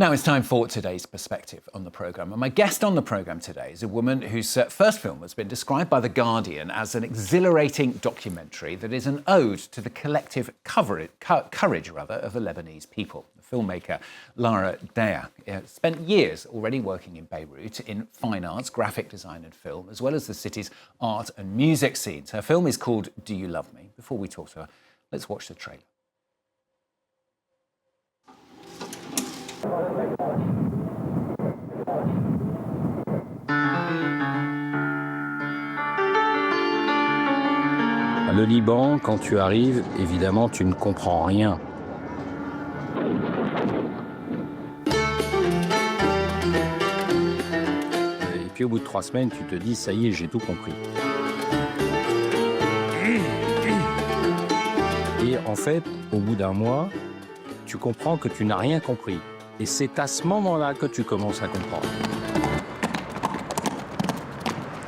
Now it's time for today's perspective on the programme. And my guest on the programme today is a woman whose first film has been described by The Guardian as an exhilarating documentary that is an ode to the collective courage of the Lebanese people. The filmmaker Lana Daher spent years already working in Beirut in fine arts, graphic design and film, as well as the city's art and music scenes. Her film is called Do You Love Me? Before we talk to her, let's watch the trailer. Le Liban, quand tu arrives, évidemment, tu ne comprends rien. Et puis au bout de 3 semaines, tu te dis, ça y est, j'ai tout compris. Et en fait, au bout d'un mois, tu comprends que tu n'as rien compris. Et c'est à ce moment-là que tu commences à comprendre.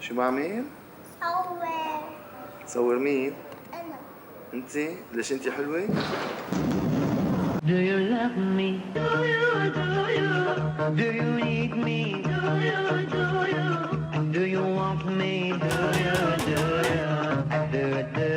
شو بعمل؟ صور مين؟ أنا. أنتِ؟ ليش أنتِ حلوة؟ Do you love me? Do you? Do you need me? Do you want me? Do you? I do, I do.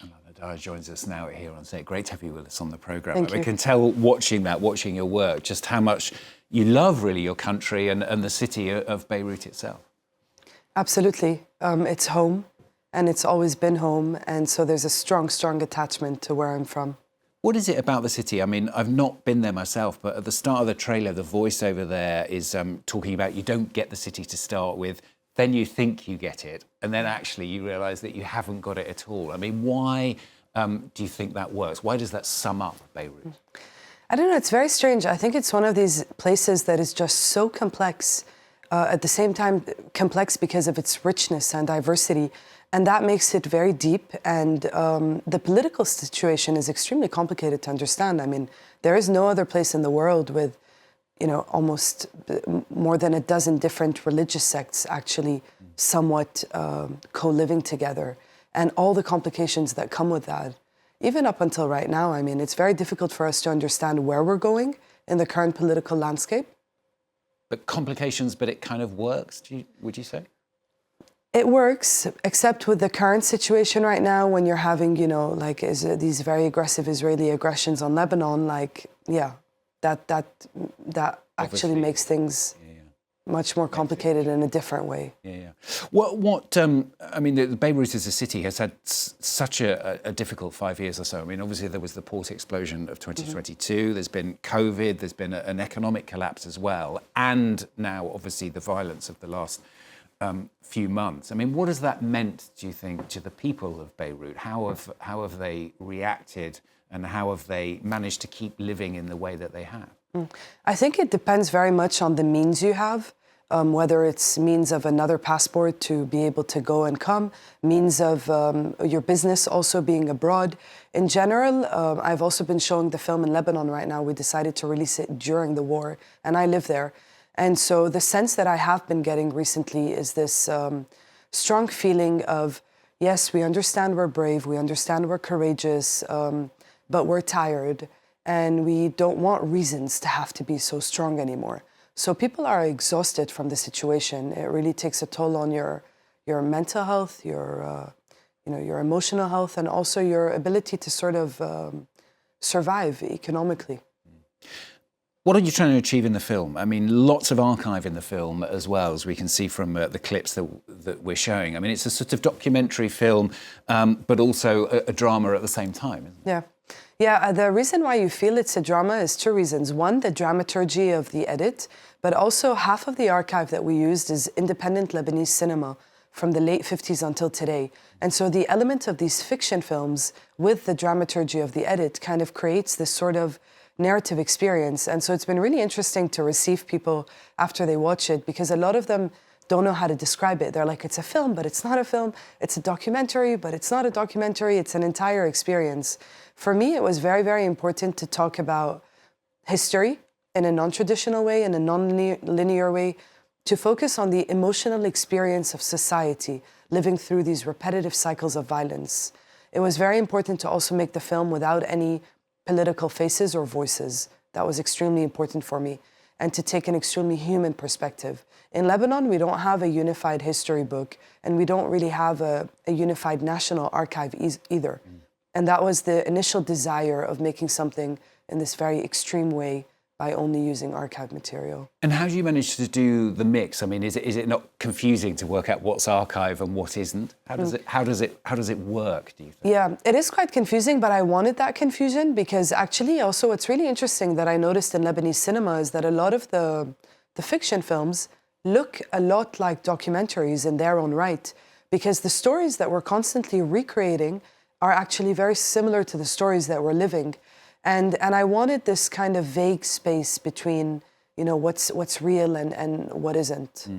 Lana Daher joins us now here on set. Great to have you with us on the programme. Thank you. We can tell watching your work, just how much you love really your country and the city of Beirut itself. Absolutely. It's home, and it's always been home, and so there's a strong attachment to where I'm from. What is it about the city? I mean, I've not been there myself, but at the start of the trailer, the voiceover there is talking about you don't get the city to start with, then you think you get it, and then actually you realise that you haven't got it at all. I mean, why do you think that works? Why does that sum up Beirut? I don't know, it's very strange. I think it's one of these places that is just so complex, at the same time complex because of its richness and diversity, and that makes it very deep, and the political situation is extremely complicated to understand. I mean, there is no other place in the world with, you know, almost more than a dozen different religious sects actually somewhat co-living together, and all the complications that come with that. Even up until right now, I mean, it's very difficult for us to understand where we're going in the current political landscape. But complications, but it kind of works, would you say? It works, except with the current situation right now when you're having, you know, like these very aggressive Israeli aggressions on Lebanon, like, yeah, that actually makes things much more complicated in a different way. I mean, Beirut as a city has had such a difficult 5 years or so. I mean, obviously there was the port explosion of 2022, there's been COVID, there's been an economic collapse as well, and now obviously the violence of the last few months. I mean, what has that meant, do you think, to the people of Beirut? How have they reacted, and how have they managed to keep living in the way that they have? I think it depends very much on the means you have, whether it's means of another passport to be able to go and come, means of your business also being abroad. In general, I've also been showing the film in Lebanon right now. We decided to release it during the war, and I live there. And so the sense that I have been getting recently is this strong feeling of, yes, we understand we're brave, we understand we're courageous, but we're tired, and we don't want reasons to have to be so strong anymore. So people are exhausted from the situation. It really takes a toll on your mental health, your emotional health, and also your ability to sort of survive economically. What are you trying to achieve in the film? I mean, lots of archive in the film as well, as we can see from the clips that we're showing. I mean, it's a sort of documentary film, but also a drama at the same time, isn't it? Yeah, the reason why you feel it's a drama is 2 reasons. One, the dramaturgy of the edit, but also half of the archive that we used is independent Lebanese cinema from the late 50s until today. And so the element of these fiction films with the dramaturgy of the edit kind of creates this sort of narrative experience. And so it's been really interesting to receive people after they watch it, because a lot of them don't know how to describe it. They're like, it's a film, but it's not a film. It's a documentary, but it's not a documentary. It's an entire experience. for me, it was very, very important to talk about history in a non-traditional way, in a non-linear way, to focus on the emotional experience of society living through these repetitive cycles of violence. It was very important to also make the film without any political faces or voices. That was extremely important for me, and to take an extremely human perspective. In Lebanon, we don't have a unified history book, and we don't really have a unified national archive either. And that was the initial desire of making something in this very extreme way by only using archive material. And how do you manage to do the mix? I mean, is it not confusing to work out what's archive and what isn't? How does it work, do you think? Yeah, it is quite confusing, but I wanted that confusion because actually also what's really interesting that I noticed in Lebanese cinema is that a lot of the fiction films look a lot like documentaries in their own right, because the stories that we're constantly recreating are actually very similar to the stories that we're living. And I wanted this kind of vague space between, you know, what's real and what isn't.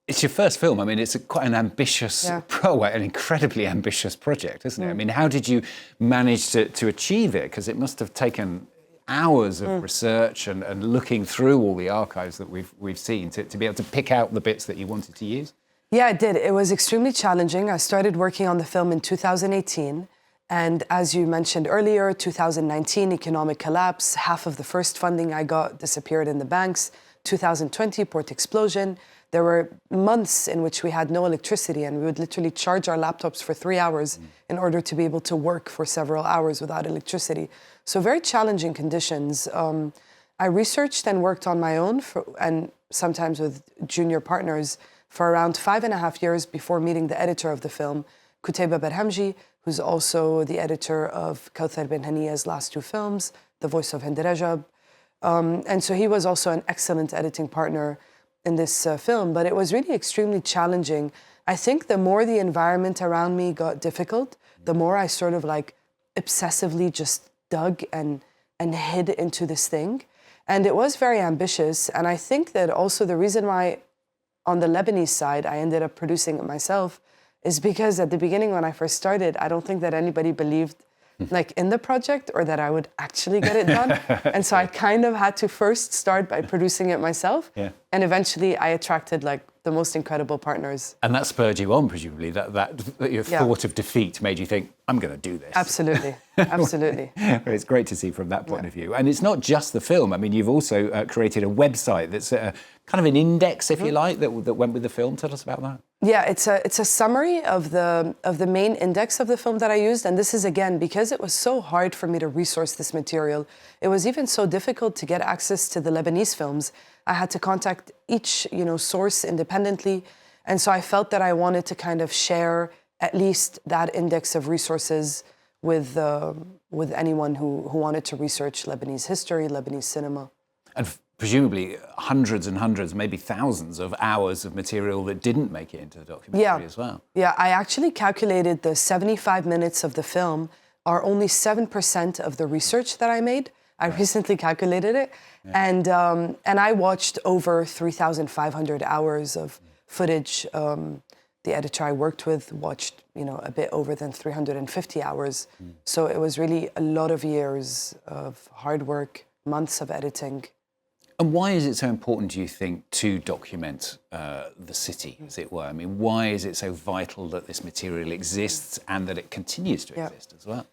It's your first film. I mean, it's quite an ambitious, an incredibly ambitious project, isn't it? I mean, how did you manage to achieve it? Because it must have taken hours of research and looking through all the archives that we've seen to be able to pick out the bits that you wanted to use. Yeah, it did. It was extremely challenging. I started working on the film in 2018. And as you mentioned earlier, 2019, economic collapse, half of the first funding I got disappeared in the banks. 2020, port explosion. There were months in which we had no electricity, and we would literally charge our laptops for 3 hours in order to be able to work for several hours without electricity. So very challenging conditions. I researched and worked on my own, and sometimes with junior partners, for around 5.5 years before meeting the editor of the film, Qutayba Berhamji, who's also the editor of Kawthar Ben Haniya's last 2 films, The Voice of Hind Rajab. And so he was also an excellent editing partner in this film, but it was really extremely challenging. I think the more the environment around me got difficult, the more I sort of like obsessively just dug and hid into this thing. And it was very ambitious. And I think that also the reason why on the Lebanese side I ended up producing it myself is because at the beginning when I first started, I don't think that anybody believed like in the project or that I would actually get it done. And so I kind of had to first start by producing it myself. Yeah. And eventually I attracted like the most incredible partners. And that spurred you on, presumably, that your thought of defeat made you think, I'm going to do this. Absolutely, absolutely. Well, it's great to see from that point of view. And it's not just the film. I mean, you've also created a website that's kind of an index, if you like, that went with the film. Tell us about that. Yeah, it's a summary of the main index of the film that I used. And this is, again, because it was so hard for me to resource this material. It was even so difficult to get access to the Lebanese films. I had to contact each, source independently. And so I felt that I wanted to kind of share at least that index of resources with anyone who wanted to research Lebanese history, Lebanese cinema. And presumably hundreds and hundreds, maybe thousands of hours of material that didn't make it into the documentary as well. Yeah, I actually calculated the 75 minutes of the film are only 7% of the research that I made. I recently calculated it. Yeah. And I watched over 3,500 hours of footage. The editor I worked with watched, a bit over than 350 hours. So it was really a lot of years of hard work, months of editing. And why is it so important, do you think, to document the city, as it were? I mean, why is it so vital that this material exists and that it continues to exist as well?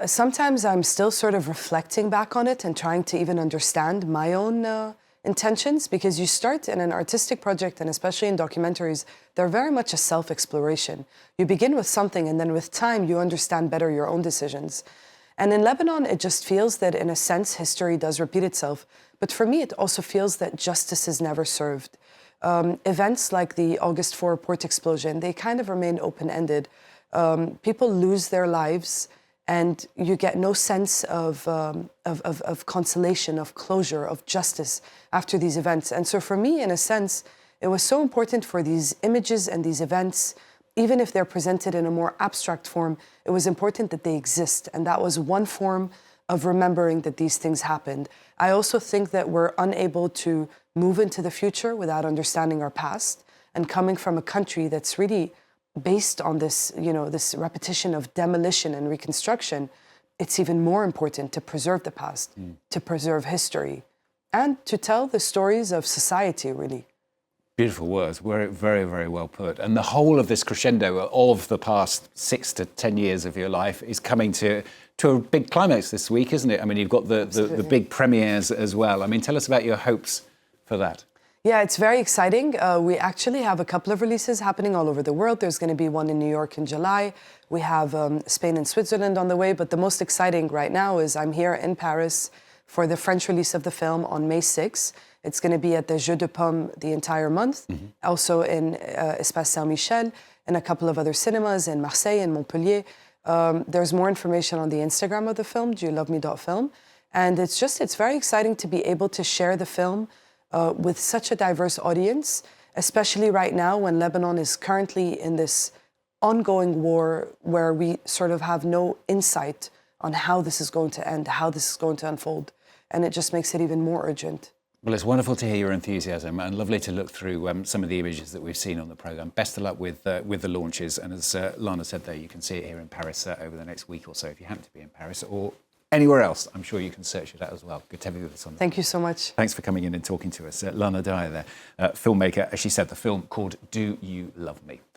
Sometimes I'm still sort of reflecting back on it and trying to even understand my own intentions, because you start in an artistic project, and especially in documentaries, they're very much a self-exploration. You begin with something, and then with time, you understand better your own decisions. And in Lebanon, it just feels that, in a sense, history does repeat itself. But for me, it also feels that justice is never served. Events like the August 4 port explosion, they kind of remain open-ended. People lose their lives, and you get no sense of consolation, of closure, of justice after these events. And so for me, in a sense, it was so important for these images and these events, even if they're presented in a more abstract form, it was important that they exist. And that was one form of remembering that these things happened. I also think that we're unable to move into the future without understanding our past, and coming from a country that's really based on this, this repetition of demolition and reconstruction, it's even more important to preserve the past, to preserve history, and to tell the stories of society, really. Beautiful words, very, very well put. And the whole of this crescendo of the past 6 to 10 years of your life is coming to a big climax this week, isn't it? I mean, you've got the big premieres as well. I mean, tell us about your hopes for that. Yeah, it's very exciting. We actually have a couple of releases happening all over the world. There's going to be one in New York in July. We have Spain and Switzerland on the way. But the most exciting right now is I'm here in Paris for the French release of the film on May 6th. It's going to be at the Jeux de Paume the entire month, also in Espace Saint-Michel, and a couple of other cinemas in Marseille and Montpellier. There's more information on the Instagram of the film, doyouloveme.film. And it's very exciting to be able to share the film with such a diverse audience, especially right now when Lebanon is currently in this ongoing war where we sort of have no insight on how this is going to end, how this is going to unfold. And it just makes it even more urgent. Well, it's wonderful to hear your enthusiasm and lovely to look through some of the images that we've seen on the programme. Best of luck with the launches. And as Lana said there, you can see it here in Paris over the next week or so if you happen to be in Paris, or anywhere else. I'm sure you can search it out as well. Good to have you with us on that. Thank you so much. Thanks for coming in and talking to us. Lana Daher there, filmmaker, as she said, the film called Do You Love Me?